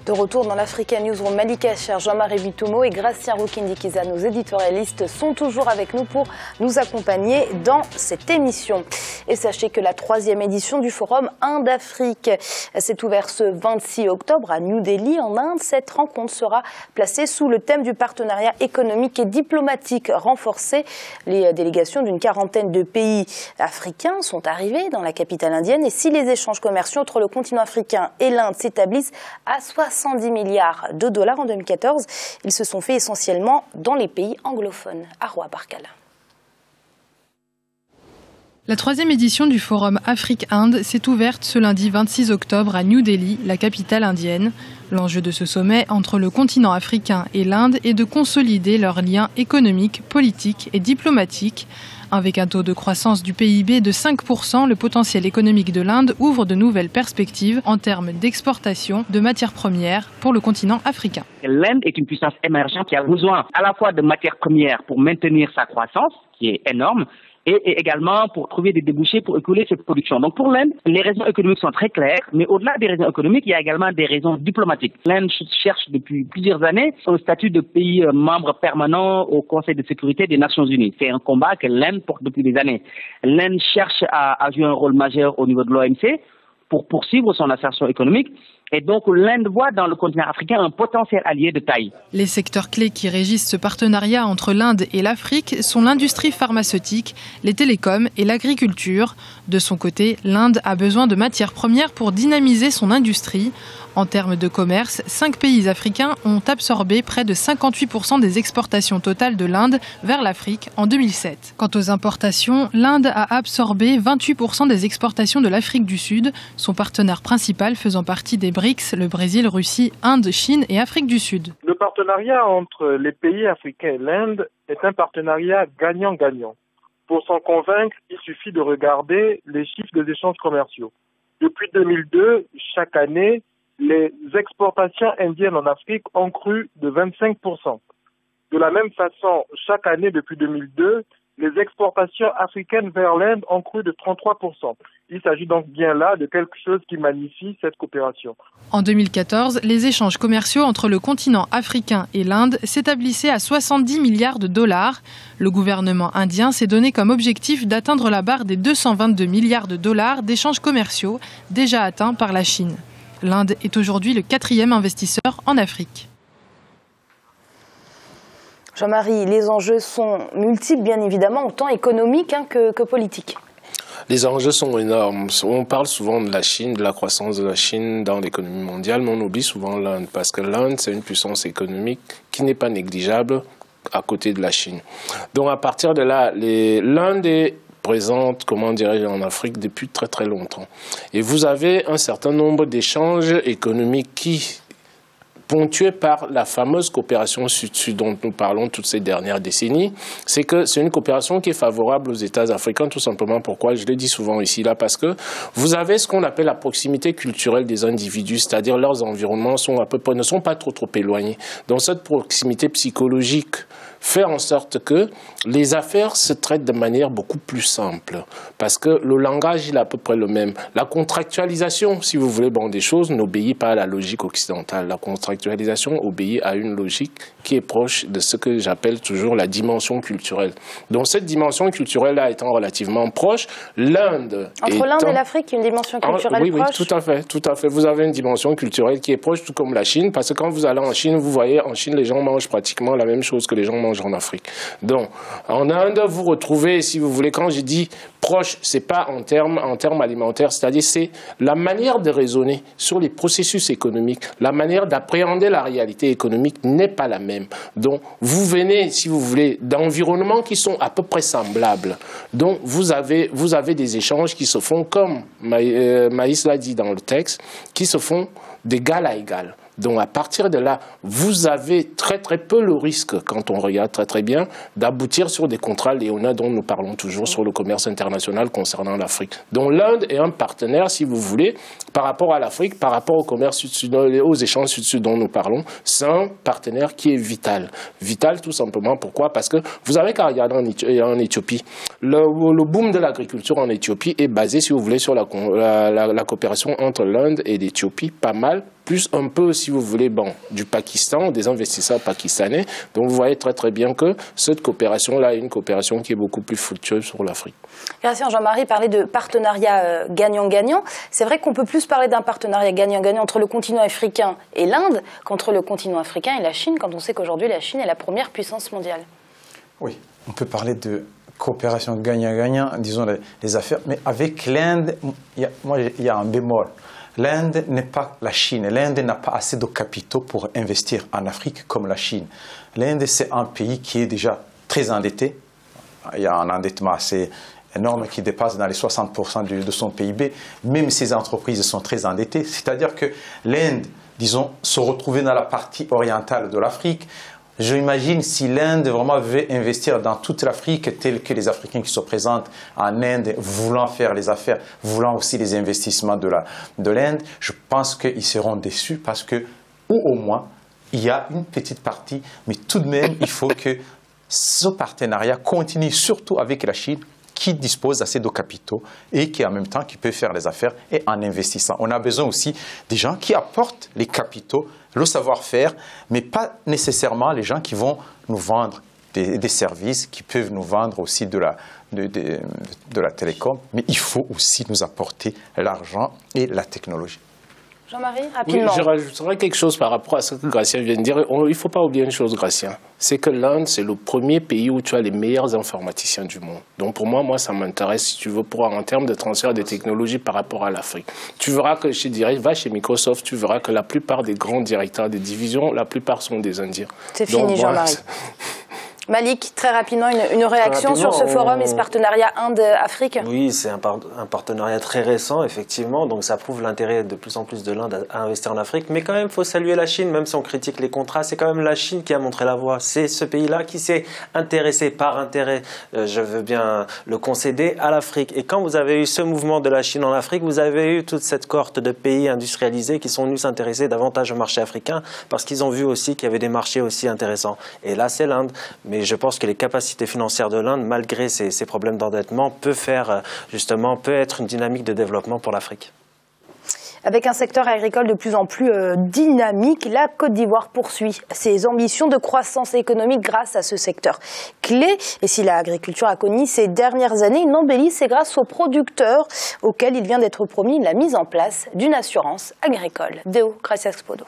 De retour dans l'Africa Newsroom, Malika Acher, Jean-Marie Bitomo et Gracien Roukindikiza, nos éditorialistes, sont toujours avec nous pour nous accompagner dans cette émission. Et sachez que la 3e édition du Forum Inde-Afrique s'est ouverte ce 26 octobre à New Delhi, en Inde. Cette rencontre sera placée sous le thème du partenariat économique et diplomatique renforcé. Les délégations d'une 40aine de pays africains sont arrivées dans la capitale indienne. Et si les échanges commerciaux entre le continent africain et l'Inde s'établissent à 70 milliards de dollars en 2014, ils se sont faits essentiellement dans les pays anglophones. Arwa Barkala. La 3e édition du Forum Afrique-Inde s'est ouverte ce lundi 26 octobre à New Delhi, la capitale indienne. L'enjeu de ce sommet entre le continent africain et l'Inde est de consolider leurs liens économiques, politiques et diplomatiques. Avec un taux de croissance du PIB de 5%, le potentiel économique de l'Inde ouvre de nouvelles perspectives en termes d'exportation de matières premières pour le continent africain. L'Inde est une puissance émergente qui a besoin à la fois de matières premières pour maintenir sa croissance, qui est énorme, et également pour trouver des débouchés pour écouler cette production. Donc pour l'Inde, les raisons économiques sont très claires, mais au-delà des raisons économiques, il y a également des raisons diplomatiques. L'Inde cherche depuis plusieurs années un statut de pays membre permanent au Conseil de sécurité des Nations Unies. C'est un combat que l'Inde porte depuis des années. L'Inde cherche à jouer un rôle majeur au niveau de l'OMC pour poursuivre son ascension économique. Et donc l'Inde voit dans le continent africain un potentiel allié de taille. Les secteurs clés qui régissent ce partenariat entre l'Inde et l'Afrique sont l'industrie pharmaceutique, les télécoms et l'agriculture. De son côté, l'Inde a besoin de matières premières pour dynamiser son industrie. En termes de commerce, 5 pays africains ont absorbé près de 58% des exportations totales de l'Inde vers l'Afrique en 2007. Quant aux importations, l'Inde a absorbé 28% des exportations de l'Afrique du Sud, son partenaire principal faisant partie des BRICS, le Brésil, Russie, Inde, Chine et Afrique du Sud. Le partenariat entre les pays africains et l'Inde est un partenariat gagnant-gagnant. Pour s'en convaincre, il suffit de regarder les chiffres des échanges commerciaux. Depuis 2002, chaque année, les exportations indiennes en Afrique ont cru de 25%. De la même façon, chaque année depuis 2002, les exportations africaines vers l'Inde ont cru de 33%. Il s'agit donc bien là de quelque chose qui magnifie cette coopération. En 2014, les échanges commerciaux entre le continent africain et l'Inde s'établissaient à 70 milliards de dollars. Le gouvernement indien s'est donné comme objectif d'atteindre la barre des 222 milliards de dollars d'échanges commerciaux déjà atteints par la Chine. L'Inde est aujourd'hui le 4e investisseur en Afrique. Jean-Marie, les enjeux sont multiples, bien évidemment, autant économiques que politiques. Les enjeux sont énormes. On parle souvent de la Chine, de la croissance de la Chine dans l'économie mondiale, mais on oublie souvent l'Inde, parce que l'Inde, c'est une puissance économique qui n'est pas négligeable à côté de la Chine. Donc à partir de là, l'Inde est présente, comment dirais-je, en Afrique depuis très très longtemps. Et vous avez un certain nombre d'échanges économiques qui ponctué par la fameuse coopération Sud-Sud dont nous parlons toutes ces dernières décennies, c'est que c'est une coopération qui est favorable aux États africains, tout simplement. Pourquoi? Je le dis souvent ici, là, parce que vous avez ce qu'on appelle la proximité culturelle des individus, c'est-à-dire leurs environnements sont à peu près, ne sont pas trop éloignés. Donc cette proximité psychologique fait en sorte que les affaires se traitent de manière beaucoup plus simple, parce que le langage, il est à peu près le même. La contractualisation, si vous voulez, des choses, n'obéit pas à la logique occidentale. La contractualisation obéit à une logique qui est proche de ce que j'appelle toujours la dimension culturelle. Donc cette dimension culturelle-là étant relativement proche, l'Inde... Entre l'Inde et l'Afrique, il y a une dimension culturelle proche? Oui, tout à fait. Vous avez une dimension culturelle qui est proche, tout comme la Chine, parce que quand vous allez en Chine, vous voyez, en Chine, les gens mangent pratiquement la même chose que les gens mangent en Afrique. Donc, en Inde, vous retrouvez, si vous voulez, quand je dis proche, c'est pas en termes alimentaires, c'est-à-dire c'est la manière de raisonner sur les processus économiques, la manière d'appréhender la réalité économique n'est pas la même. Donc, vous venez, si vous voulez, d'environnements qui sont à peu près semblables. Donc, vous avez des échanges qui se font, comme Maïs l'a dit dans le texte, qui se font d'égal à égal. Donc à partir de là, vous avez très très peu le risque, quand on regarde très très bien, d'aboutir sur des contrats léonins dont nous parlons toujours sur le commerce international concernant l'Afrique. Donc l'Inde est un partenaire, si vous voulez, par rapport à l'Afrique, par rapport au commerce sud-sud, aux échanges sud-sud dont nous parlons, c'est un partenaire qui est vital. Vital tout simplement, pourquoi? Parce que vous avez qu'à regarder en Éthiopie. Le boom de l'agriculture en Éthiopie est basé, si vous voulez, sur la coopération entre l'Inde et l'Éthiopie, pas mal, plus un peu, si vous voulez, du Pakistan, des investisseurs pakistanais. Donc vous voyez très très bien que cette coopération-là est une coopération qui est beaucoup plus fructueuse pour l'Afrique. Merci Jean-Marie, parler de partenariat gagnant-gagnant. C'est vrai qu'on peut plus parler d'un partenariat gagnant-gagnant entre le continent africain et l'Inde qu'entre le continent africain et la Chine, quand on sait qu'aujourd'hui la Chine est la première puissance mondiale. Oui, on peut parler de coopération gagnant-gagnant, disons les affaires, mais avec l'Inde, il y a un bémol. L'Inde n'est pas la Chine. L'Inde n'a pas assez de capitaux pour investir en Afrique comme la Chine. L'Inde, c'est un pays qui est déjà très endetté. Il y a un endettement assez énorme qui dépasse dans les 60% de son PIB. Même ses entreprises sont très endettées. C'est-à-dire que l'Inde, disons, se retrouvait dans la partie orientale de l'Afrique. J'imagine si l'Inde vraiment veut investir dans toute l'Afrique, tel que les Africains qui se présentent en Inde, voulant faire les affaires, voulant aussi les investissements de l'Inde, je pense qu'ils seront déçus parce que, ou au moins, il y a une petite partie, mais tout de même, il faut que ce partenariat continue, surtout avec la Chine, qui dispose assez de capitaux et qui en même temps qui peut faire les affaires et en investissant. On a besoin aussi des gens qui apportent les capitaux, le savoir-faire, mais pas nécessairement les gens qui vont nous vendre des services, qui peuvent nous vendre aussi de la télécom, mais il faut aussi nous apporter l'argent et la technologie. Jean-Marie, rapidement. Oui, je rajouterais quelque chose par rapport à ce que Gratien vient de dire. Il ne faut pas oublier une chose, Gratien. C'est que l'Inde, c'est le premier pays où tu as les meilleurs informaticiens du monde. Donc pour moi, ça m'intéresse, si tu veux, en termes de transfert de technologies par rapport à l'Afrique. Tu verras que, je dirais, va chez Microsoft, tu verras que la plupart des grands directeurs des divisions, la plupart sont des Indiens. C'est fini, Jean-Marie. Malik, très rapidement, une réaction sur ce forum et ce partenariat Inde-Afrique? Oui, c'est un partenariat très récent, effectivement, donc ça prouve l'intérêt de plus en plus de l'Inde à investir en Afrique. Mais quand même, il faut saluer la Chine, même si on critique les contrats, c'est quand même la Chine qui a montré la voie. C'est ce pays-là qui s'est intéressé par intérêt, je veux bien le concéder, à l'Afrique. Et quand vous avez eu ce mouvement de la Chine en Afrique, vous avez eu toute cette cohorte de pays industrialisés qui sont venus s'intéresser davantage au marché africain parce qu'ils ont vu aussi qu'il y avait des marchés aussi intéressants. Et là, c'est l'Inde. Mais je pense que les capacités financières de l'Inde, malgré ces problèmes d'endettement, peut être une dynamique de développement pour l'Afrique. Avec un secteur agricole de plus en plus dynamique, la Côte d'Ivoire poursuit ses ambitions de croissance économique grâce à ce secteur clé. Et si l'agriculture a connu ces dernières années une embellie, c'est grâce aux producteurs auxquels il vient d'être promis la mise en place d'une assurance agricole. Deo Gracias Podo.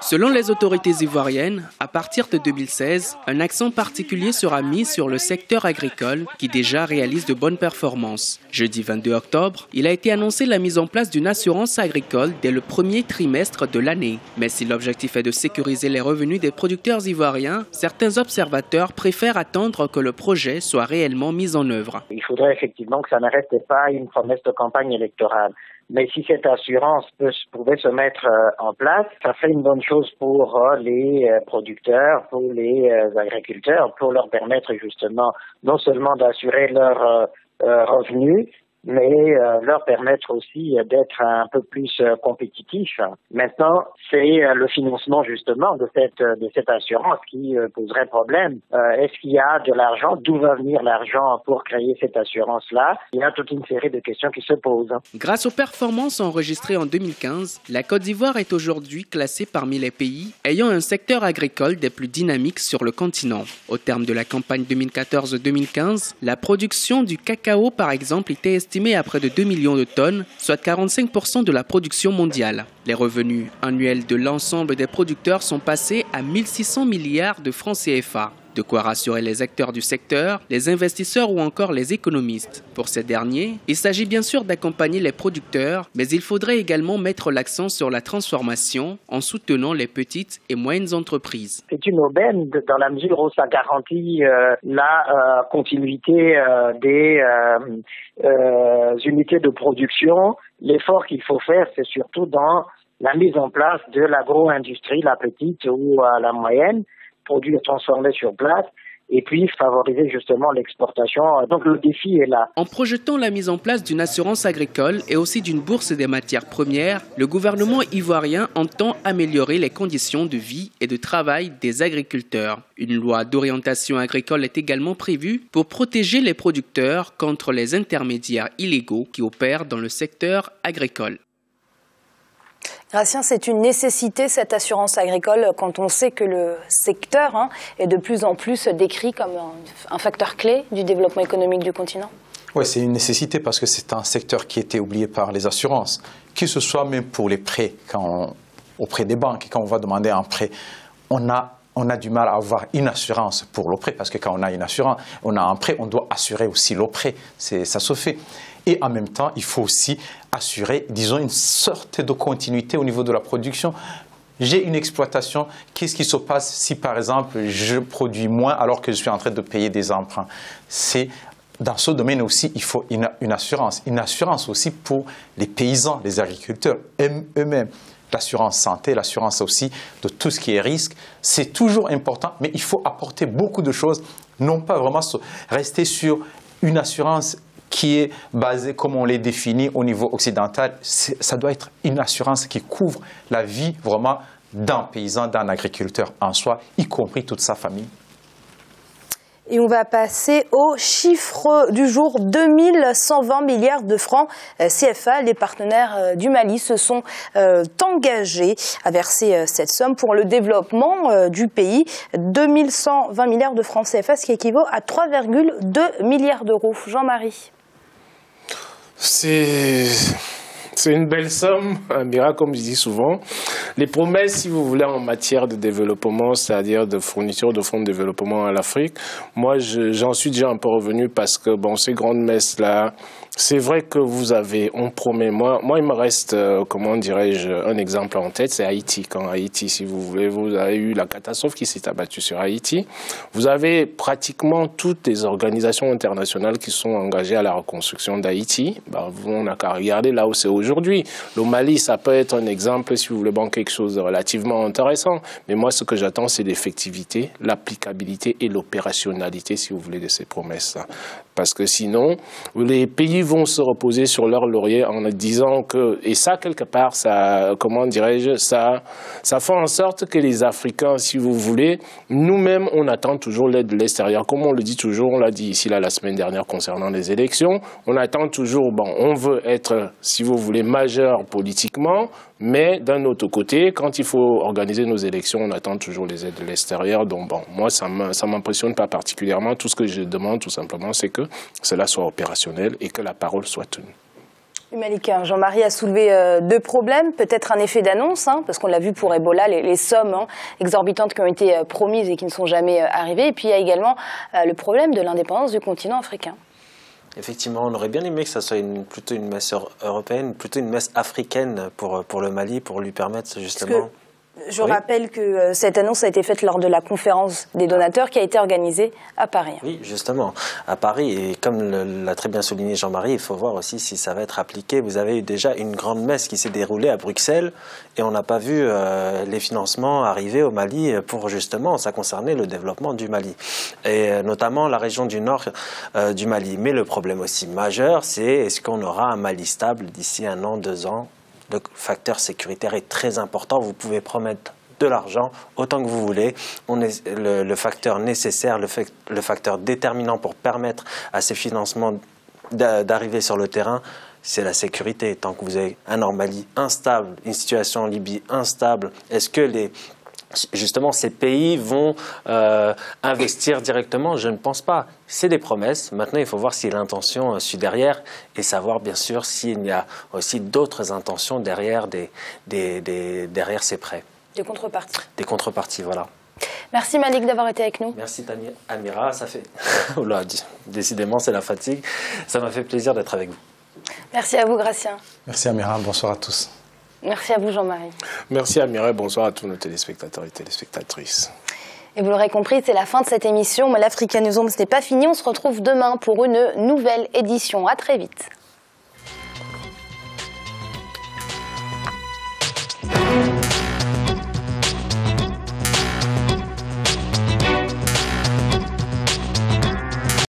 Selon les autorités ivoiriennes, à partir de 2016, un accent particulier sera mis sur le secteur agricole qui déjà réalise de bonnes performances. Jeudi 22 octobre, il a été annoncé la mise en place d'une assurance agricole dès le premier trimestre de l'année. Mais si l'objectif est de sécuriser les revenus des producteurs ivoiriens, certains observateurs préfèrent attendre que le projet soit réellement mis en œuvre. Il faudrait effectivement que ça ne reste pas une promesse de campagne électorale. Mais si cette assurance pouvait se mettre en place, ça fait une bonne chose pour les producteurs, pour les agriculteurs, pour leur permettre justement non seulement d'assurer leurs revenus, mais leur permettre aussi d'être un peu plus compétitifs. Maintenant, c'est le financement justement de cette assurance qui poserait problème. Est-ce qu'il y a de l'argent? D'où va venir l'argent pour créer cette assurance-là? Il y a toute une série de questions qui se posent. Grâce aux performances enregistrées en 2015, la Côte d'Ivoire est aujourd'hui classée parmi les pays ayant un secteur agricole des plus dynamiques sur le continent. Au terme de la campagne 2014-2015, la production du cacao, par exemple, était estimée à près de 2 millions de tonnes, soit 45% de la production mondiale. Les revenus annuels de l'ensemble des producteurs sont passés à 1600 milliards de francs CFA. De quoi rassurer les acteurs du secteur, les investisseurs ou encore les économistes. Pour ces derniers, il s'agit bien sûr d'accompagner les producteurs, mais il faudrait également mettre l'accent sur la transformation en soutenant les petites et moyennes entreprises. C'est une aubaine dans la mesure où ça garantit la continuité des unités de production. L'effort qu'il faut faire, c'est surtout dans la mise en place de l'agro-industrie, la petite ou la moyenne, produits transformés sur place, et puis favoriser justement l'exportation. Donc le défi est là. En projetant la mise en place d'une assurance agricole et aussi d'une bourse des matières premières, le gouvernement ivoirien entend améliorer les conditions de vie et de travail des agriculteurs. Une loi d'orientation agricole est également prévue pour protéger les producteurs contre les intermédiaires illégaux qui opèrent dans le secteur agricole. Gratien, c'est une nécessité cette assurance agricole quand on sait que le secteur est de plus en plus décrit comme un facteur clé du développement économique du continent. Oui, c'est une nécessité parce que c'est un secteur qui était oublié par les assurances, que ce soit même pour les prêts, auprès des banques, quand on va demander un prêt, on a du mal à avoir une assurance pour le prêt, parce que quand on a une assurance, on a un prêt, on doit assurer aussi le prêt, ça se fait. Et en même temps, il faut aussi assurer, disons, une sorte de continuité au niveau de la production. J'ai une exploitation, qu'est-ce qui se passe si, par exemple, je produis moins alors que je suis en train de payer des emprunts? Dans ce domaine aussi, il faut une assurance aussi pour les paysans, les agriculteurs eux-mêmes. L'assurance santé, l'assurance aussi de tout ce qui est risque, c'est toujours important, mais il faut apporter beaucoup de choses, non pas vraiment rester sur une assurance qui est basée comme on les définit au niveau occidental. Ça doit être une assurance qui couvre la vie vraiment d'un paysan, d'un agriculteur en soi, y compris toute sa famille. Et on va passer au chiffre du jour, 2120 milliards de francs CFA. Les partenaires du Mali se sont engagés à verser cette somme pour le développement du pays. 2120 milliards de francs CFA, ce qui équivaut à 3,2 milliards d'euros. Jean-Marie. C'est une belle somme, Amira, comme je dis souvent. Les promesses, si vous voulez, en matière de développement, c'est-à-dire de fourniture de fonds de développement à l'Afrique, moi, j'en suis déjà un peu revenu parce que, bon, ces grandes messes-là, c'est vrai que on promet. Moi, il me reste, comment dirais-je, un exemple en tête, c'est Haïti. Quand Haïti, si vous voulez, vous avez eu la catastrophe qui s'est abattue sur Haïti. Vous avez pratiquement toutes les organisations internationales qui sont engagées à la reconstruction d'Haïti. On n'a qu'à regarder là où c'est aujourd'hui. Le Mali, ça peut être un exemple, si vous voulez, quelque chose de relativement intéressant. Mais moi, ce que j'attends, c'est l'effectivité, l'applicabilité et l'opérationnalité, si vous voulez, de ces promesses-là. Parce que sinon, les pays vont se reposer sur leur laurier en disant que, et ça, quelque part, ça, comment dirais-je, ça fait en sorte que les Africains, si vous voulez, nous-mêmes, on attend toujours l'aide de l'extérieur. Comme on le dit toujours, on l'a dit ici, là, la semaine dernière, concernant les élections, on attend toujours, on veut être, si vous voulez, majeur politiquement, mais d'un autre côté, quand il faut organiser nos élections, on attend toujours les aides de l'extérieur. Donc moi, ça m'impressionne pas particulièrement. Tout ce que je demande, tout simplement, c'est que cela soit opérationnel et que la parole soit tenue. Malika, Jean-Marie a soulevé deux problèmes, peut-être un effet d'annonce, parce qu'on l'a vu pour Ebola, les sommes exorbitantes qui ont été promises et qui ne sont jamais arrivées. Et puis il y a également le problème de l'indépendance du continent africain. Effectivement, on aurait bien aimé que ça soit plutôt une messe européenne, plutôt une messe africaine pour le Mali, pour lui permettre justement... Je rappelle que cette annonce a été faite lors de la conférence des donateurs qui a été organisée à Paris. Oui, justement, à Paris. Et comme l'a très bien souligné Jean-Marie, il faut voir aussi si ça va être appliqué. Vous avez eu déjà une grande messe qui s'est déroulée à Bruxelles et on n'a pas vu les financements arriver au Mali pour justement, ça concernait le développement du Mali. Et notamment la région du nord du Mali. Mais le problème aussi majeur, c'est est-ce qu'on aura un Mali stable d'ici 1 an, 2 ans? Le facteur sécuritaire est très important. Vous pouvez promettre de l'argent autant que vous voulez. Le facteur nécessaire, le facteur déterminant pour permettre à ces financements d'arriver sur le terrain, c'est la sécurité. Tant que vous avez un Mali instable, une situation en Libye instable, est-ce que justement, ces pays vont investir directement? Je ne pense pas. C'est des promesses. Maintenant, il faut voir si l'intention suit derrière et savoir, bien sûr, s'il y a aussi d'autres intentions derrière, derrière ces prêts. Des contreparties. Des contreparties, voilà. Merci Malik d'avoir été avec nous. Merci Amira. Ça fait... décidément, c'est la fatigue. Ça m'a fait plaisir d'être avec vous. Merci à vous, Gratien. Merci Amira. Bonsoir à tous. Merci à vous, Jean-Marie. Merci Amira, bonsoir à tous nos téléspectateurs et téléspectatrices. Et vous l'aurez compris, c'est la fin de cette émission, mais l'Africa Newsroom, ce n'est pas fini. On se retrouve demain pour une nouvelle édition. À très vite.